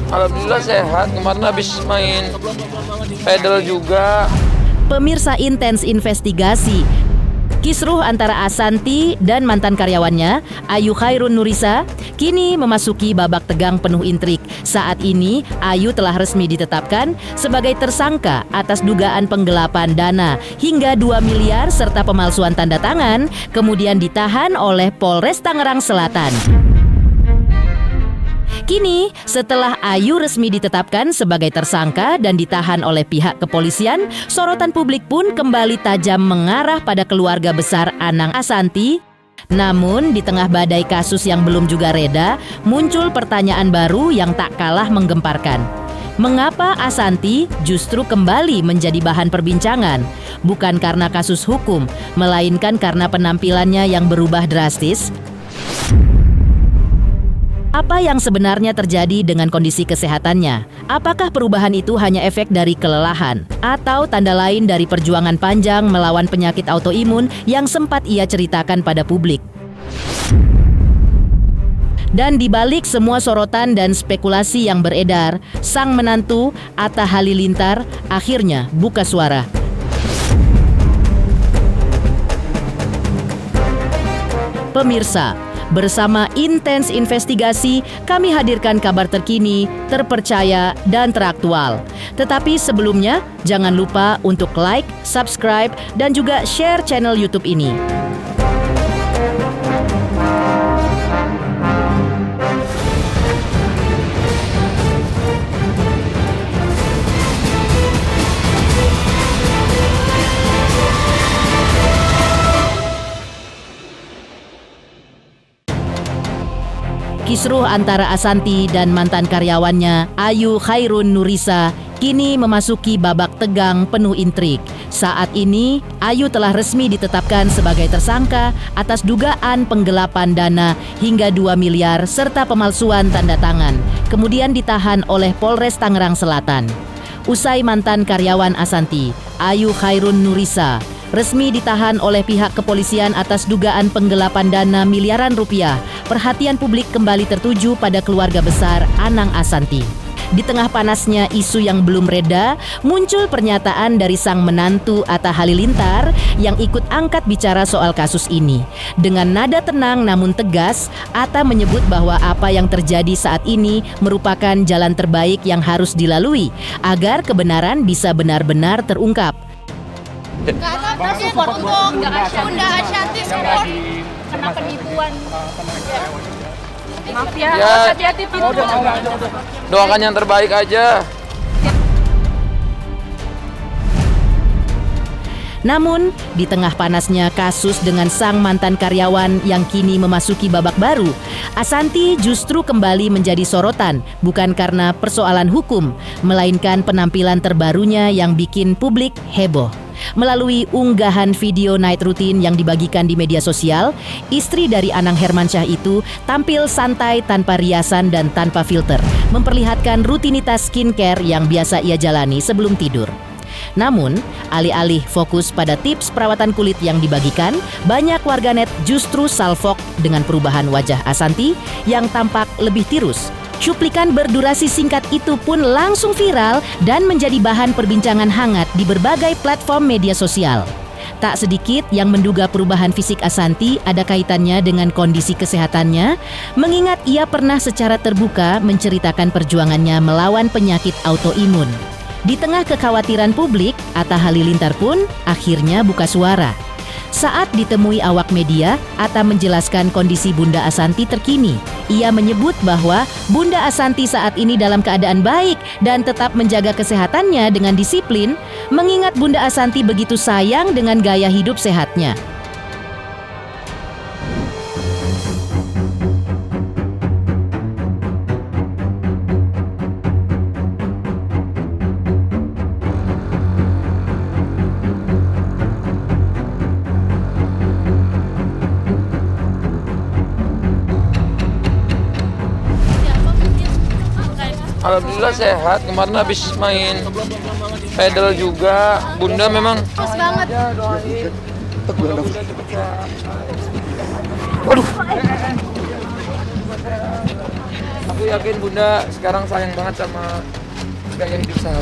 Alhamdulillah sehat, kemarin habis main pedal juga. Pemirsa Intens Investigasi. Kisruh antara Asanti dan mantan karyawannya, Ayu Khairun Nurisa, kini memasuki babak tegang penuh intrik. Saat ini, Ayu telah resmi ditetapkan sebagai tersangka atas dugaan penggelapan dana hingga 2 miliar serta pemalsuan tanda tangan, kemudian ditahan oleh Polres Tangerang Selatan. Kini, setelah Ayu resmi ditetapkan sebagai tersangka dan ditahan oleh pihak kepolisian, sorotan publik pun kembali tajam mengarah pada keluarga besar Anang Asanti. Namun, di tengah badai kasus yang belum juga reda, muncul pertanyaan baru yang tak kalah menggemparkan. Mengapa Asanti justru kembali menjadi bahan perbincangan? Bukan karena kasus hukum, melainkan karena penampilannya yang berubah drastis. Apa yang sebenarnya terjadi dengan kondisi kesehatannya? Apakah perubahan itu hanya efek dari kelelahan atau tanda lain dari perjuangan panjang melawan penyakit autoimun yang sempat ia ceritakan pada publik? Dan di balik semua sorotan dan spekulasi yang beredar, sang menantu Atta Halilintar akhirnya buka suara. Pemirsa, bersama Intens Investigasi, kami hadirkan kabar terkini, terpercaya, dan teraktual. Tetapi sebelumnya, jangan lupa untuk like, subscribe, dan juga share channel YouTube ini. Kisruh antara Asanti dan mantan karyawannya, Ayu Khairun Nurisa, kini memasuki babak tegang penuh intrik. Saat ini, Ayu telah resmi ditetapkan sebagai tersangka atas dugaan penggelapan dana hingga 2 miliar serta pemalsuan tanda tangan. Kemudian ditahan oleh Polres Tangerang Selatan. Usai mantan karyawan Asanti, Ayu Khairun Nurisa, resmi ditahan oleh pihak kepolisian atas dugaan penggelapan dana miliaran rupiah, perhatian publik kembali tertuju pada keluarga besar Anang Asanti. Di tengah panasnya isu yang belum reda, muncul pernyataan dari sang menantu Atta Halilintar yang ikut angkat bicara soal kasus ini. Dengan nada tenang namun tegas, Atta menyebut bahwa apa yang terjadi saat ini merupakan jalan terbaik yang harus dilalui agar kebenaran bisa benar-benar terungkap. Support untuk Bunda Ashanti support kena penipuan. Maaf ya, hati-hati pintu. Doakan yang terbaik aja. Namun, di tengah panasnya kasus dengan sang mantan karyawan yang kini memasuki babak baru, Asanti justru kembali menjadi sorotan, bukan karena persoalan hukum, melainkan penampilan terbarunya yang bikin publik heboh. Melalui unggahan video night routine yang dibagikan di media sosial, istri dari Anang Hermansyah itu tampil santai tanpa riasan dan tanpa filter, memperlihatkan rutinitas skincare yang biasa ia jalani sebelum tidur. Namun, alih-alih fokus pada tips perawatan kulit yang dibagikan, banyak warganet justru salfok dengan perubahan wajah Asanti yang tampak lebih tirus. Cuplikan berdurasi singkat itu pun langsung viral dan menjadi bahan perbincangan hangat di berbagai platform media sosial. Tak sedikit yang menduga perubahan fisik Asanti ada kaitannya dengan kondisi kesehatannya, mengingat ia pernah secara terbuka menceritakan perjuangannya melawan penyakit autoimun. Di tengah kekhawatiran publik, Atta Halilintar pun akhirnya buka suara. Saat ditemui awak media, Atta menjelaskan kondisi Bunda Asanti terkini. Ia menyebut bahwa Bunda Asanti saat ini dalam keadaan baik dan tetap menjaga kesehatannya dengan disiplin, mengingat Bunda Asanti begitu sayang dengan gaya hidup sehatnya. Alhamdulillah sehat, kemarin habis main pedal juga. Bunda memang Terus banget. waduh. Aku yakin Bunda sekarang sayang banget sama gaya hidup Sahab.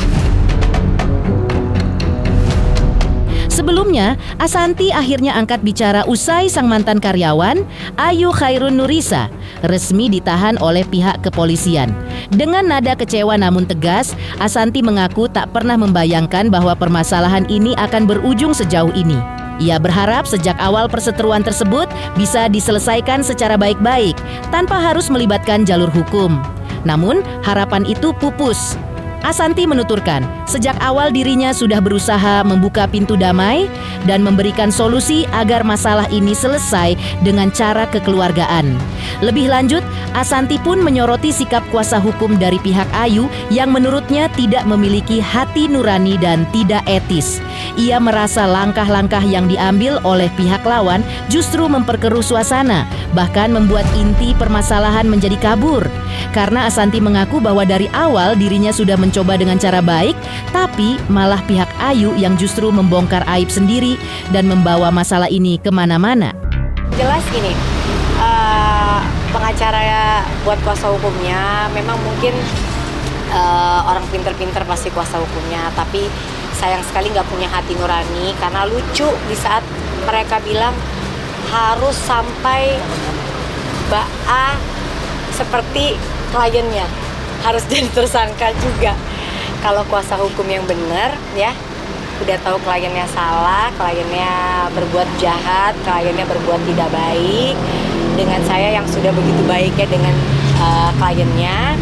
Sebelumnya, Asanti akhirnya angkat bicara usai sang mantan karyawan, Ayu Khairun Nurisa, resmi ditahan oleh pihak kepolisian. Dengan nada kecewa namun tegas, Asanti mengaku tak pernah membayangkan bahwa permasalahan ini akan berujung sejauh ini. Ia berharap sejak awal perseteruan tersebut bisa diselesaikan secara baik-baik, tanpa harus melibatkan jalur hukum. Namun, harapan itu pupus. Asanti menuturkan, sejak awal dirinya sudah berusaha membuka pintu damai dan memberikan solusi agar masalah ini selesai dengan cara kekeluargaan. Lebih lanjut, Asanti pun menyoroti sikap kuasa hukum dari pihak Ayu yang menurutnya tidak memiliki hati nurani dan tidak etis. Ia merasa langkah-langkah yang diambil oleh pihak lawan justru memperkeruh suasana, bahkan membuat inti permasalahan menjadi kabur. Karena Asanti mengaku bahwa dari awal dirinya sudah mencoba dengan cara baik, tapi malah pihak Ayu yang justru membongkar aib sendiri dan membawa masalah ini kemana-mana. Jelas gini, pengacara buat kuasa hukumnya memang mungkin orang pinter-pinter pasti kuasa hukumnya, tapi sayang sekali nggak punya hati nurani karena lucu di saat mereka bilang harus sampai Mbak A seperti kliennya harus jadi tersangka juga. Kalau kuasa hukum yang benar ya udah tahu kliennya salah, kliennya berbuat jahat, kliennya berbuat tidak baik dengan saya yang sudah begitu baiknya dengan kliennya.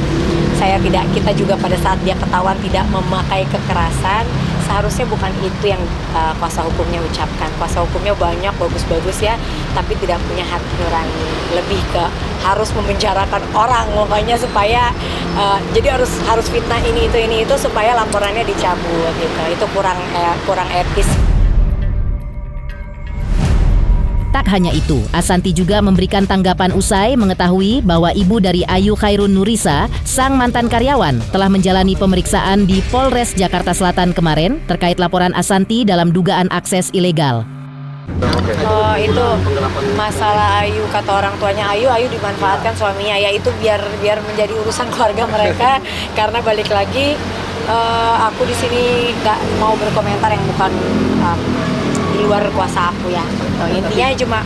Kita juga pada saat dia ketahuan tidak memakai kekerasan, seharusnya bukan itu yang kuasa hukumnya ucapkan. Kuasa hukumnya banyak bagus-bagus ya, tapi tidak punya hati nurani. Lebih ke harus memenjarakan orang pokoknya supaya jadi harus fitnah ini itu supaya laporannya dicabut gitu. Itu kurang etis. Tak hanya itu, Asanti juga memberikan tanggapan usai mengetahui bahwa ibu dari Ayu Khairun Nurisa, sang mantan karyawan, telah menjalani pemeriksaan di Polres Jakarta Selatan kemarin terkait laporan Asanti dalam dugaan akses ilegal. Oh, itu masalah Ayu, kata orang tuanya Ayu dimanfaatkan suaminya, ya itu biar menjadi urusan keluarga mereka. Karena balik lagi aku di sini nggak mau berkomentar yang bukan di luar kuasa aku ya. Intinya cuma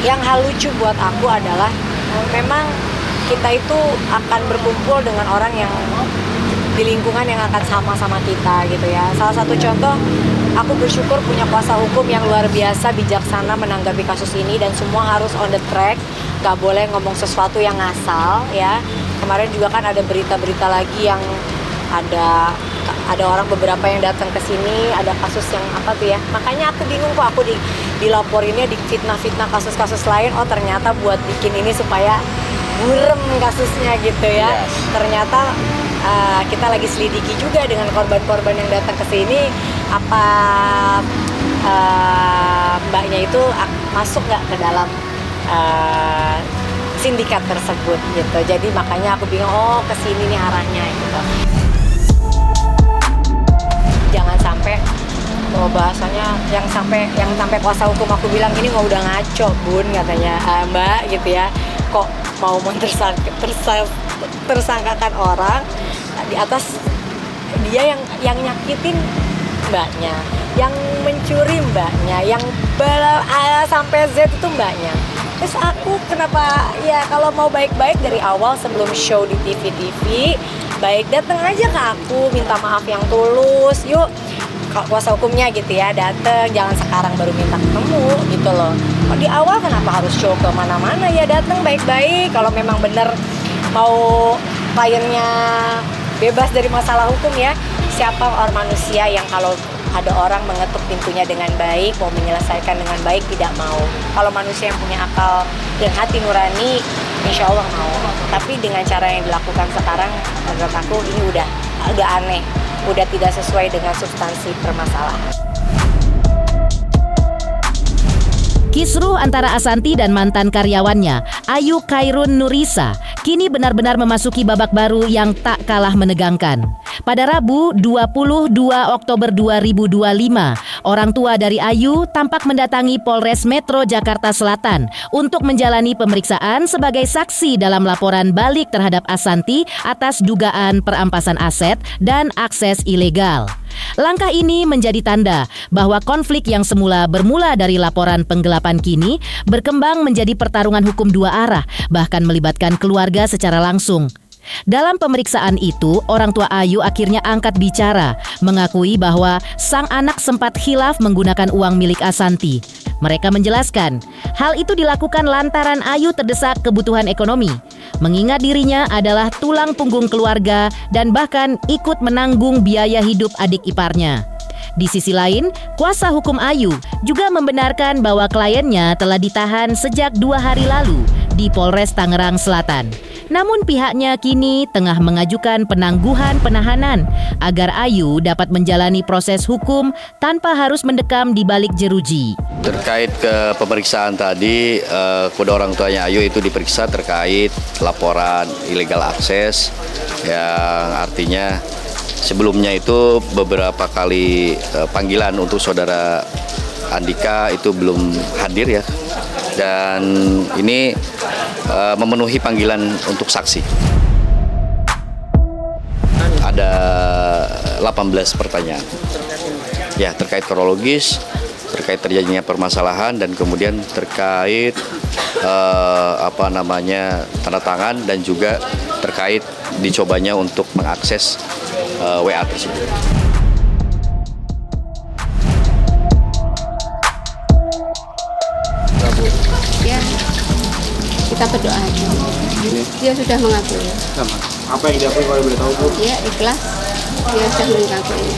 yang hal lucu buat aku adalah memang kita itu akan berkumpul dengan orang yang di lingkungan yang akan sama-sama kita gitu ya. Salah satu contoh, aku bersyukur punya kuasa hukum yang luar biasa bijaksana menanggapi kasus ini dan semua harus on the track, gak boleh ngomong sesuatu yang ngasal ya. Kemarin juga kan ada berita-berita lagi yang ada orang beberapa yang datang ke sini, ada kasus yang apa tuh ya. Makanya aku bingung kok aku dilaporinnya di fitnah-fitnah kasus-kasus lain. Oh ternyata buat bikin ini supaya burem kasusnya gitu ya. Yes. Ternyata kita lagi selidiki juga dengan korban-korban yang datang ke sini, apa mbaknya itu masuk nggak ke dalam sindikat tersebut gitu. Jadi makanya aku bingung, oh kesini nih arahnya gitu. Jangan sampai bahasanya yang sampai kuasa hukum aku bilang ini mau udah ngaco bun katanya, mbak gitu ya, kok mau tersangkakan orang di atas dia yang nyakitin mbaknya, yang mencuri mbaknya, yang sampai Z itu mbaknya. Terus aku kenapa ya kalau mau baik-baik dari awal sebelum show di TV baik datang aja ke aku, minta maaf yang tulus, yuk kuasa hukumnya gitu ya, datang, jangan sekarang baru minta ketemu gitu loh. Kok di awal kenapa harus show ke mana-mana, ya datang baik-baik. Kalau memang bener mau kliennya bebas dari masalah hukum ya, siapa orang manusia yang kalau ada orang mengetuk pintunya dengan baik, mau menyelesaikan dengan baik, tidak mau. Kalau manusia yang punya akal dan hati nurani, insya Allah mau. Tapi dengan cara yang dilakukan sekarang, menurut aku ini udah aneh, udah tidak sesuai dengan substansi permasalahan. Kisruh antara Asanti dan mantan karyawannya, Ayu Khairun Nurisa, kini benar-benar memasuki babak baru yang tak kalah menegangkan. Pada Rabu 22 Oktober 2025, Orang tua dari Ayu tampak mendatangi Polres Metro Jakarta Selatan untuk menjalani pemeriksaan sebagai saksi dalam laporan balik terhadap Asanti atas dugaan perampasan aset dan akses ilegal. Langkah ini menjadi tanda bahwa konflik yang semula bermula dari laporan penggelapan kini berkembang menjadi pertarungan hukum dua arah, bahkan melibatkan keluarga secara langsung. Dalam pemeriksaan itu, orang tua Ayu akhirnya angkat bicara, mengakui bahwa sang anak sempat khilaf menggunakan uang milik Asanti. Mereka menjelaskan, hal itu dilakukan lantaran Ayu terdesak kebutuhan ekonomi, mengingat dirinya adalah tulang punggung keluarga dan bahkan ikut menanggung biaya hidup adik iparnya. Di sisi lain, kuasa hukum Ayu juga membenarkan bahwa kliennya telah ditahan sejak 2 hari lalu di Polres Tangerang Selatan. Namun pihaknya kini tengah mengajukan penangguhan penahanan agar Ayu dapat menjalani proses hukum tanpa harus mendekam di balik jeruji. Terkait ke pemeriksaan tadi, kedua orang tuanya Ayu itu diperiksa terkait laporan ilegal akses, yang artinya sebelumnya itu beberapa kali panggilan untuk saudara Andika itu belum hadir ya, dan ini memenuhi panggilan untuk saksi. Ada 18 pertanyaan. Ya, terkait kronologis, terkait terjadinya permasalahan, dan kemudian terkait tanda tangan, dan juga terkait dicobanya untuk mengakses WA tersebut. Ya, kita berdoa aja. Dia sudah mengakui. Apa yang diakui kalau boleh tahu, Bu? Ya, ikhlas. Dia sudah mengakui.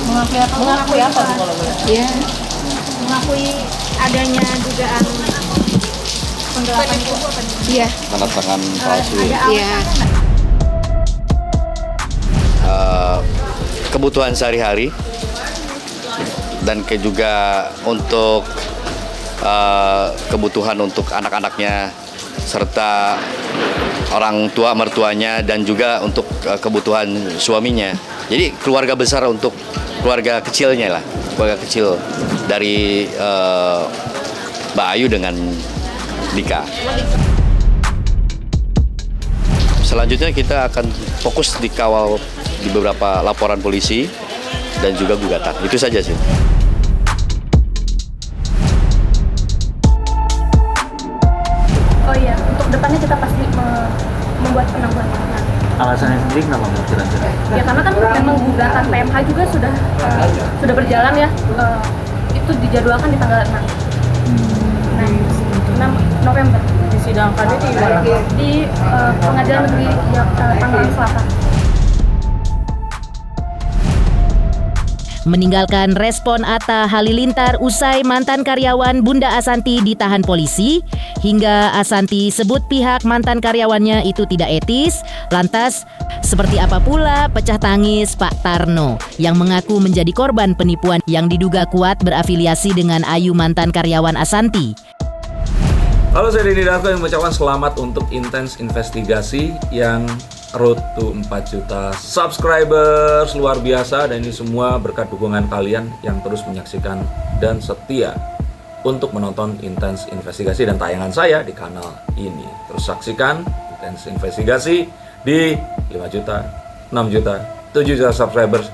Mengakui apa Bu kalau boleh? Ya, mengakui adanya dugaan penggelapan itu. Iya. Tanda tangan palsu. Iya. Kebutuhan sehari-hari, dan juga untuk kebutuhan untuk anak-anaknya serta orang tua mertuanya, dan juga untuk kebutuhan suaminya. Jadi keluarga besar untuk keluarga kecilnya lah, keluarga kecil dari Mbak Ayu dengan Dika. Selanjutnya kita akan fokus dikawal di beberapa laporan polisi dan juga gugatan. Itu saja sih. Oh iya, untuk depannya kita pasti membuat penangguhan penahanan. Alasannya sendiri kenapa Bu kira-kira? Ya karena kan memang gugatan PMH juga sudah berjalan ya. Itu dijadwalkan di tanggal 6. 6 November. Disidangkannya di mana? Di Pengadilan Negeri Tangerang Selatan. Meninggalkan respon Atta Halilintar usai mantan karyawan Bunda Asanti ditahan polisi, hingga Asanti sebut pihak mantan karyawannya itu tidak etis. Lantas, seperti apa pula pecah tangis Pak Tarno yang mengaku menjadi korban penipuan yang diduga kuat berafiliasi dengan Ayu mantan karyawan Asanti? Halo, saya Denny Darko yang mengucapkan selamat untuk Intens Investigasi yang road to 4 juta subscribers, luar biasa, dan ini semua berkat dukungan kalian yang terus menyaksikan dan setia untuk menonton Intens Investigasi dan tayangan saya di kanal ini. Terus saksikan Intens Investigasi di 5 juta, 6 juta, 7 juta subscribers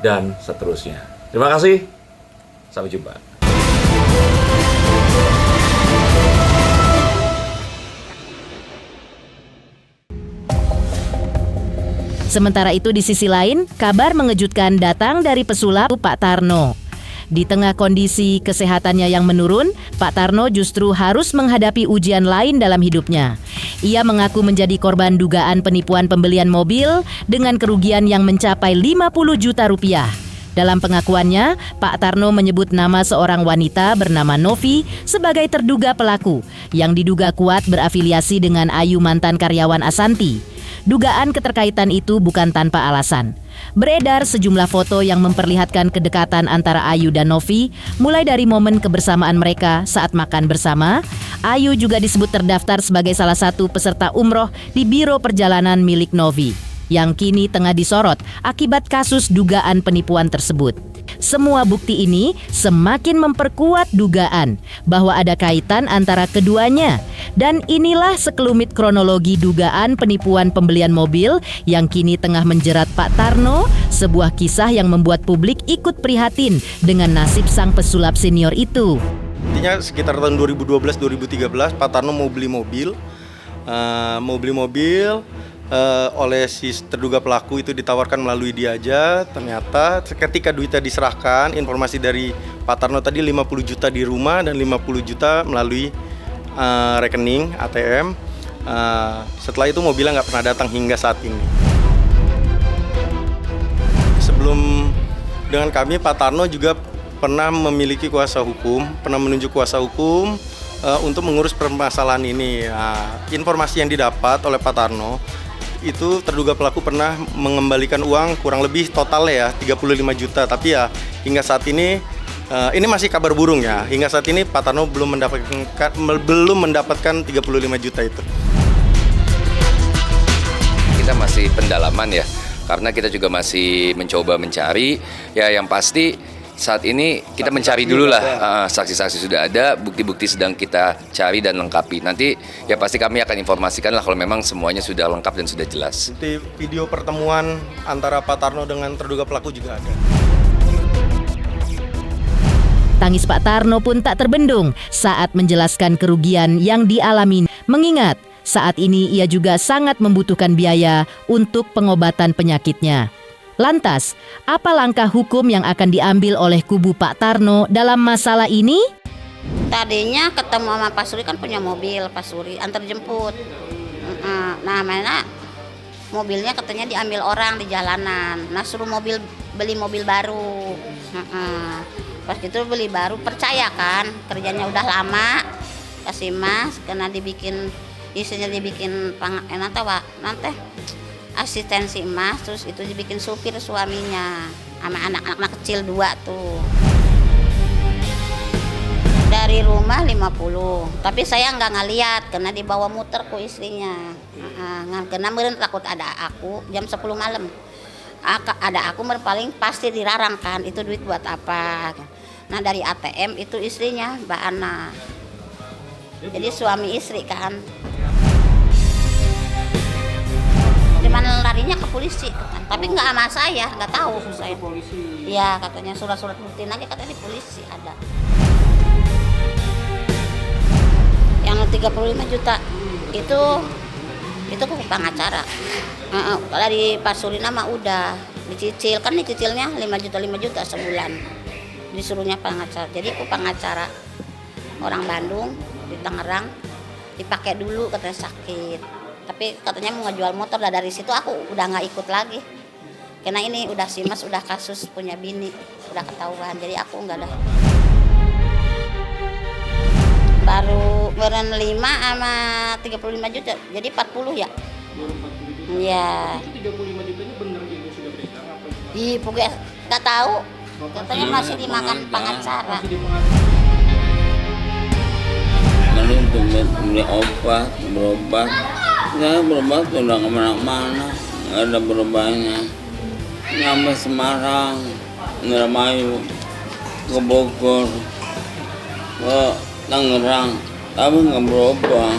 dan seterusnya. Terima kasih, sampai jumpa. Sementara itu di sisi lain, kabar mengejutkan datang dari pesulap Pak Tarno. Di tengah kondisi kesehatannya yang menurun, Pak Tarno justru harus menghadapi ujian lain dalam hidupnya. Ia mengaku menjadi korban dugaan penipuan pembelian mobil dengan kerugian yang mencapai 50 juta rupiah. Dalam pengakuannya, Pak Tarno menyebut nama seorang wanita bernama Novi sebagai terduga pelaku yang diduga kuat berafiliasi dengan Ayu mantan karyawan Asanti. Dugaan keterkaitan itu bukan tanpa alasan. Beredar sejumlah foto yang memperlihatkan kedekatan antara Ayu dan Novi, mulai dari momen kebersamaan mereka saat makan bersama. Ayu juga disebut terdaftar sebagai salah satu peserta umroh di Biro Perjalanan milik Novi, yang kini tengah disorot akibat kasus dugaan penipuan tersebut. Semua bukti ini semakin memperkuat dugaan bahwa ada kaitan antara keduanya. Dan inilah sekelumit kronologi dugaan penipuan pembelian mobil yang kini tengah menjerat Pak Tarno, sebuah kisah yang membuat publik ikut prihatin dengan nasib sang pesulap senior itu. Intinya sekitar tahun 2012-2013 Pak Tarno mau beli mobil. Oleh si terduga pelaku itu ditawarkan melalui dia aja. Ternyata ketika duitnya diserahkan, informasi dari Pak Tarno tadi 50 juta di rumah dan 50 juta melalui rekening ATM. Setelah itu mobilnya nggak pernah datang hingga saat ini. Sebelum dengan kami, Pak Tarno juga pernah memiliki kuasa hukum, pernah menunjuk kuasa hukum untuk mengurus permasalahan ini. Informasi yang didapat oleh Pak Tarno itu terduga pelaku pernah mengembalikan uang kurang lebih totalnya ya 35 juta, tapi ya hingga saat ini masih kabar burung ya. Hingga saat ini Pak Tarno belum mendapatkan 35 juta itu. Kita masih pendalaman ya, karena kita juga masih mencoba mencari. Ya yang pasti saat ini kita mencari dulu lah, saksi-saksi sudah ada, bukti-bukti sedang kita cari dan lengkapi. Nanti ya pasti kami akan informasikan lah kalau memang semuanya sudah lengkap dan sudah jelas. Bukti video pertemuan antara Pak Tarno dengan terduga pelaku juga ada. Tangis Pak Tarno pun tak terbendung saat menjelaskan kerugian yang dialami. Mengingat saat ini ia juga sangat membutuhkan biaya untuk pengobatan penyakitnya. Lantas, apa langkah hukum yang akan diambil oleh kubu Pak Tarno dalam masalah ini? Tadinya ketemu sama Pak Suri kan punya mobil, Pak Suri antar jemput. Nah, mana mobilnya katanya diambil orang di jalanan. Nah, suruh beli mobil baru. Pas itu beli baru, percaya kan kerjanya udah lama, kasih mas, karena isinya dibikin nanti asistensi emas, terus itu dibikin supir suaminya sama anak-anak kecil 2 tuh. Dari rumah 50, tapi saya nggak ngeliat karena dibawa muter ku istrinya. Karena meren takut ada aku jam 10 malam. Ada aku paling pasti dirarang kan, itu duit buat apa. Nah dari ATM itu istrinya Mbak Ana. Jadi suami istri kan. Cuman larinya ke polisi, tapi nggak sama saya, nggak tahu saya. Iya katanya surat-surat bukti lagi katanya di polisi ada. Yang 35 juta itu ke pengacara. Dari Pak Surina mah udah dicicil, kan dicicilnya 5 juta sebulan. Disuruhnya pengacara. Jadi aku pengacara orang Bandung di Tangerang, dipakai dulu katanya sakit. Tapi katanya mau ngejual motor, dari situ aku udah nggak ikut lagi. Karena ini udah si mas udah kasus punya bini, udah ketahuan, jadi aku nggak ada. Baru beren 5 sama 35 juta, jadi 40 ya? Iya. Itu 35 juta ini bener gitu sudah beredar apa? Iya, pokoknya nggak tahu. Katanya masih dimakan pengacara. Lalu untuk beli obat, berobat. Saya berobat udah kemana-mana, nggak ada berubahnya. Nyampe Semarang, Indramayu, ke Bogor, ke Tangerang, tapi nggak berubah.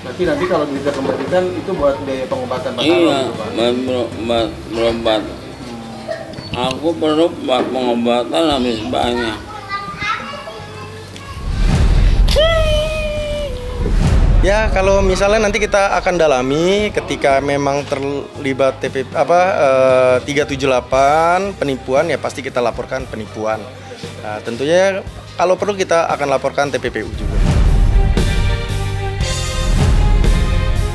Berarti nanti kalau duitnya kembalikan itu buat biaya pengobatan Pak Tarno? Iya, buat berobat. Aku perlu buat pengobatan habis banyak. Ya kalau misalnya nanti kita akan dalami ketika memang terlibat 378 penipuan ya pasti kita laporkan penipuan. Nah, tentunya kalau perlu kita akan laporkan TPPU juga.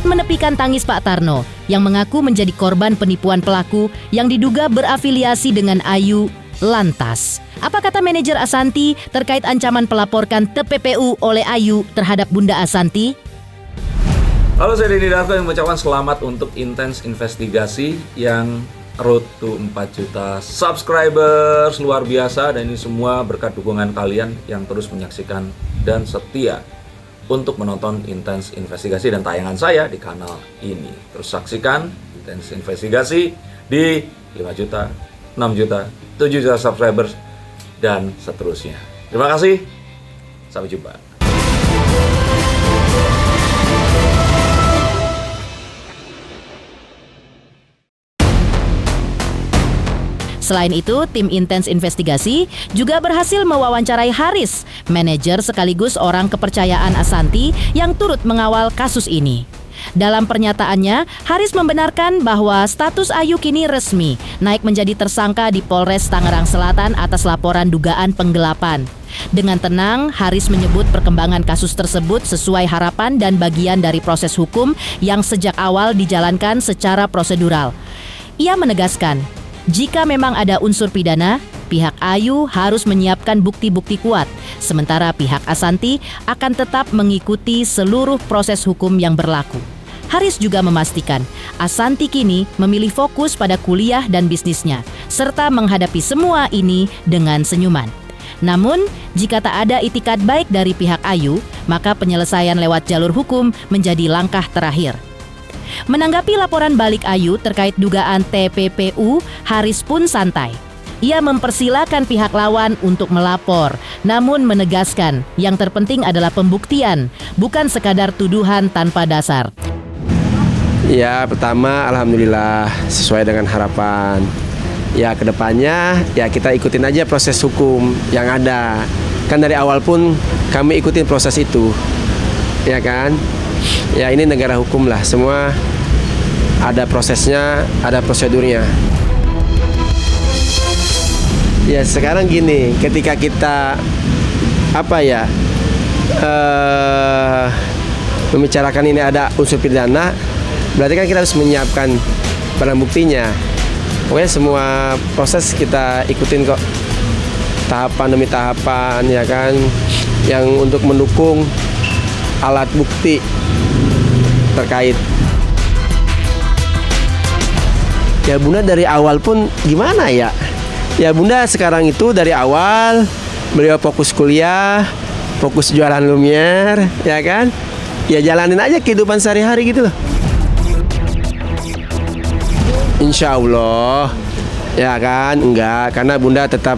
Menepikan tangis Pak Tarno yang mengaku menjadi korban penipuan pelaku yang diduga berafiliasi dengan Ayu. Lantas, apa kata manajer Asanti terkait ancaman pelaporkan TPPU oleh Ayu terhadap Bunda Asanti? Halo, saya Denny Darko yang mengucapkan selamat untuk intens investigasi yang road to 4 juta subscribers, luar biasa. Dan ini semua berkat dukungan kalian yang terus menyaksikan dan setia untuk menonton intens investigasi dan tayangan saya di kanal ini. Terus saksikan intens investigasi di 5 juta 6 juta, 7 juta subscribers, dan seterusnya. Terima kasih, sampai jumpa. Selain itu, tim Intens Investigasi juga berhasil mewawancarai Haris, manajer sekaligus orang kepercayaan Assanti yang turut mengawal kasus ini. Dalam pernyataannya, Haris membenarkan bahwa status Ayu kini resmi naik menjadi tersangka di Polres Tangerang Selatan atas laporan dugaan penggelapan. Dengan tenang, Haris menyebut perkembangan kasus tersebut sesuai harapan dan bagian dari proses hukum yang sejak awal dijalankan secara prosedural. Ia menegaskan, jika memang ada unsur pidana, pihak Ayu harus menyiapkan bukti-bukti kuat, sementara pihak Assanti akan tetap mengikuti seluruh proses hukum yang berlaku. Haris juga memastikan, Assanti kini memilih fokus pada kuliah dan bisnisnya, serta menghadapi semua ini dengan senyuman. Namun, jika tak ada itikat baik dari pihak Ayu, maka penyelesaian lewat jalur hukum menjadi langkah terakhir. Menanggapi laporan balik Ayu terkait dugaan TPPU, Haris pun santai. Ia mempersilakan pihak lawan untuk melapor, namun menegaskan yang terpenting adalah pembuktian, bukan sekadar tuduhan tanpa dasar. Ya, pertama alhamdulillah sesuai dengan harapan. Ya, kedepannya ya kita ikutin aja proses hukum yang ada. Kan dari awal pun kami ikutin proses itu, ya kan? Ya, ini negara hukum lah, semua ada prosesnya, ada prosedurnya. Ya, sekarang gini, ketika kita membicarakan ini ada unsur pidana, berarti kan kita harus menyiapkan barang buktinya. Pokoknya semua proses kita ikutin kok, tahapan demi tahapan, ya kan, yang untuk mendukung alat bukti terkait. Ya, Bunda dari awal pun gimana ya? Ya, Bunda sekarang itu dari awal beliau fokus kuliah, fokus jualan Lumiere, ya kan? Ya, jalanin aja kehidupan sehari-hari gitu loh. Insya Allah, ya kan? Enggak, karena Bunda tetap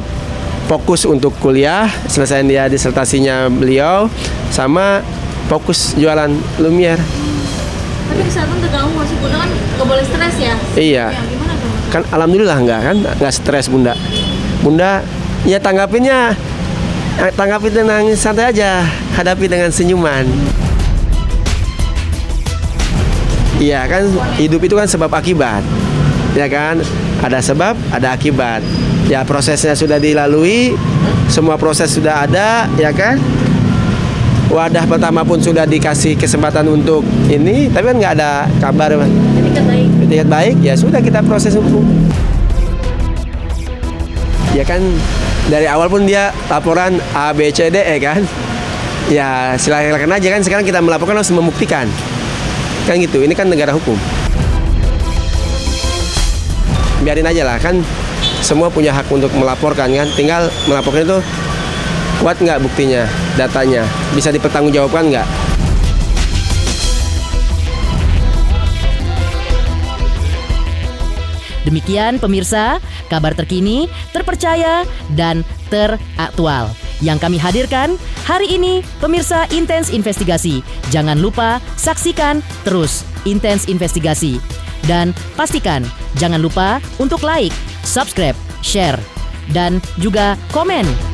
fokus untuk kuliah, selesai dia disertasinya beliau, sama fokus jualan Lumiere. Tapi kesehatan terganggu masih, Bunda kan nggak boleh stres ya? Iya. Ya, gimana tuh? Kan alhamdulillah nggak stres Bunda. Bunda ya tanggapin dengan santai aja, hadapi dengan senyuman. Iya kan, hidup itu kan sebab akibat, ya kan? Ada sebab, ada akibat. Ya, prosesnya sudah dilalui, semua proses sudah ada, ya kan? Wadah pertama pun sudah dikasih kesempatan untuk ini, tapi kan nggak ada kabar. Etikat baik, ya sudah kita proses hukum. Ya kan, dari awal pun dia laporan A, B, C, D, E kan? Ya silakan aja kan, sekarang kita melaporkan harus membuktikan. Kan gitu, ini kan negara hukum. Biarin aja lah, kan semua punya hak untuk melaporkan kan, tinggal melaporkan itu kuat nggak buktinya, datanya, bisa dipertanggungjawabkan nggak? Demikian pemirsa, kabar terkini, terpercaya, dan teraktual yang kami hadirkan hari ini. Pemirsa Intens Investigasi, jangan lupa saksikan terus Intens Investigasi. Dan pastikan jangan lupa untuk like, subscribe, share, dan juga komen.